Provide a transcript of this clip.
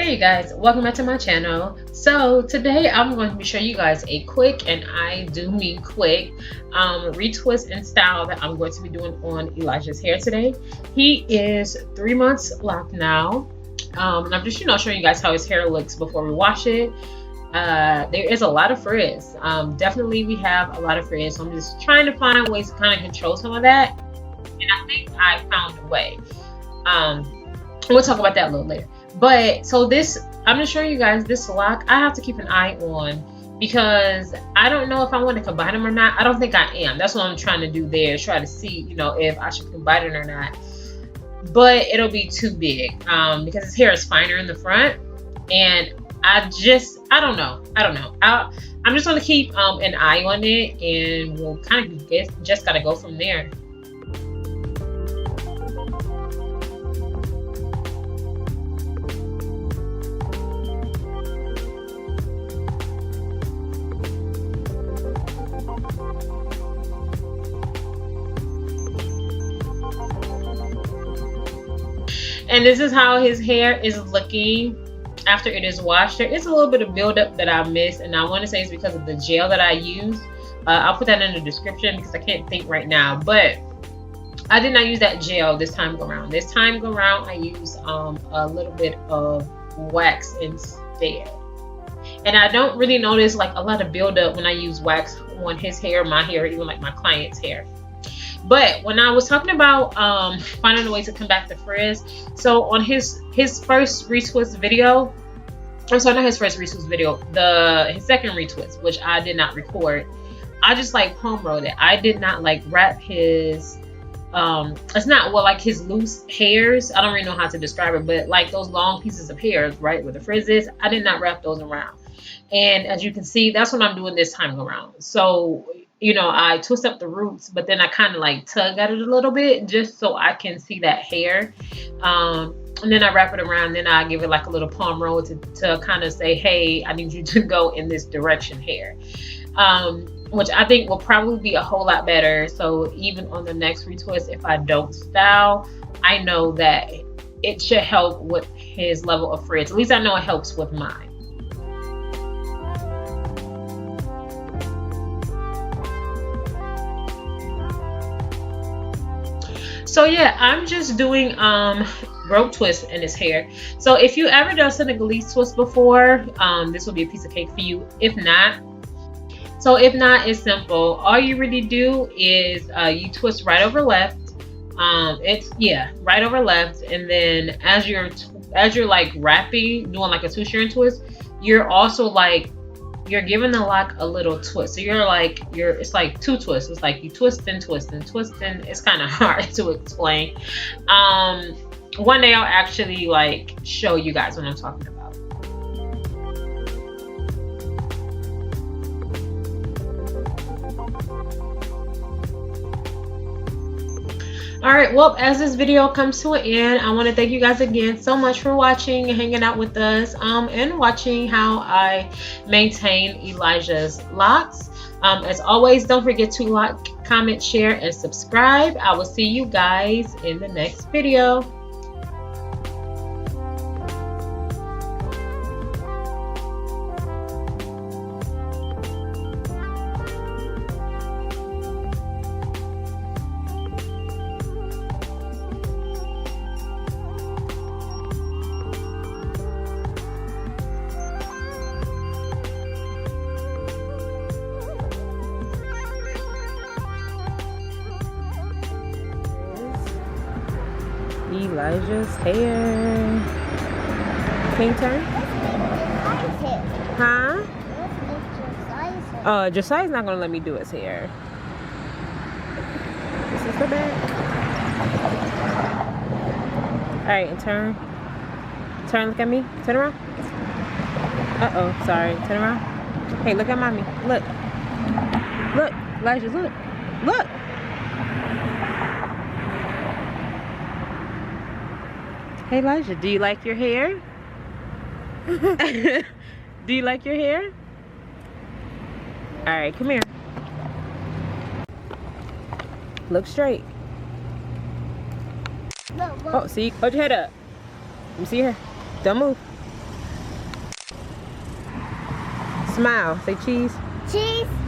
Hey guys, welcome back to my channel. So today I'm going to be showing you guys a quick, and I do mean quick, retwist and style that I'm going to be doing on Elijah's hair today. He is 3 months locked now, and I'm just showing you guys how his hair looks before we wash it. There is a lot of frizz. Definitely we have a lot of frizz, so I'm just trying to find ways to kind of control some of that, and I think I found a way. We'll talk about that a little later. But so this, I'm just showing you guys this lock. I have to keep an eye on because I don't know if I want to combine them or not. I don't think I am. That's what I'm trying to do there. Try to see, if I should combine it or not. But it'll be too big because his hair is finer in the front, and I don't know. I'm just gonna keep an eye on it, and we'll kind of just gotta go from there. And this is how his hair is looking after it is washed. There is a little bit of buildup that I missed, and I want to say it's because of the gel that I used. I'll put that in the description because I can't think right now. But I did not use that gel this time around. This time around, I used a little bit of wax instead. And I don't really notice like a lot of buildup when I use wax on his hair, my hair, even like my client's hair. But when I was talking about finding a way to combat the frizz, so on his first retwist video, I'm sorry, not his first retwist video, his second retwist, which I did not record, I just like palm rolled it. I did not like wrap his it's not like his loose hairs. I don't really know how to describe it, but like those long pieces of hair, right, where the frizz is, I did not wrap those around. And as you can see, that's what I'm doing this time around. So I twist up the roots, but then I kind of like tug at it a little bit just so I can see that hair. And then I wrap it around, then I give it like a little palm roll to kind of say, hey, I need you to go in this direction here. Which I think will probably be a whole lot better. So even on the next retwist, if I don't style, I know that it should help with his level of frizz. At least I know it helps with mine. So yeah, I'm just doing rope twists in his hair. So if you ever done Senegalese twist before, this will be a piece of cake for you. If not, it's simple. All you really do is you twist right over left. Right over left, and then as you're like wrapping, doing like a two-strand twist, you're also like you're giving the lock a little twist. So it's like two twists. It's like you twist and twist and twist, and it's kind of hard to explain. One day I'll actually like show you guys what I'm talking about. All right, well, as this video comes to an end, I want to thank you guys again so much for watching and hanging out with us and watching how I maintain Elijah's locks. As always, don't forget to like, comment, share, and subscribe. I will see you guys in the next video. Elijah's hair. Can you turn? Huh? Josiah's not gonna let me do his hair. This is the back. Alright, and turn. Turn, look at me. Turn around. Uh-oh, sorry. Turn around. Hey, look at mommy. Look. Look, Elijah, look. Look. Hey Elijah, do you like your hair? Do you like your hair? Alright, come here. Look straight. Look. Oh, see? Hold your head up. Let me see her. Don't move. Smile. Say cheese. Cheese.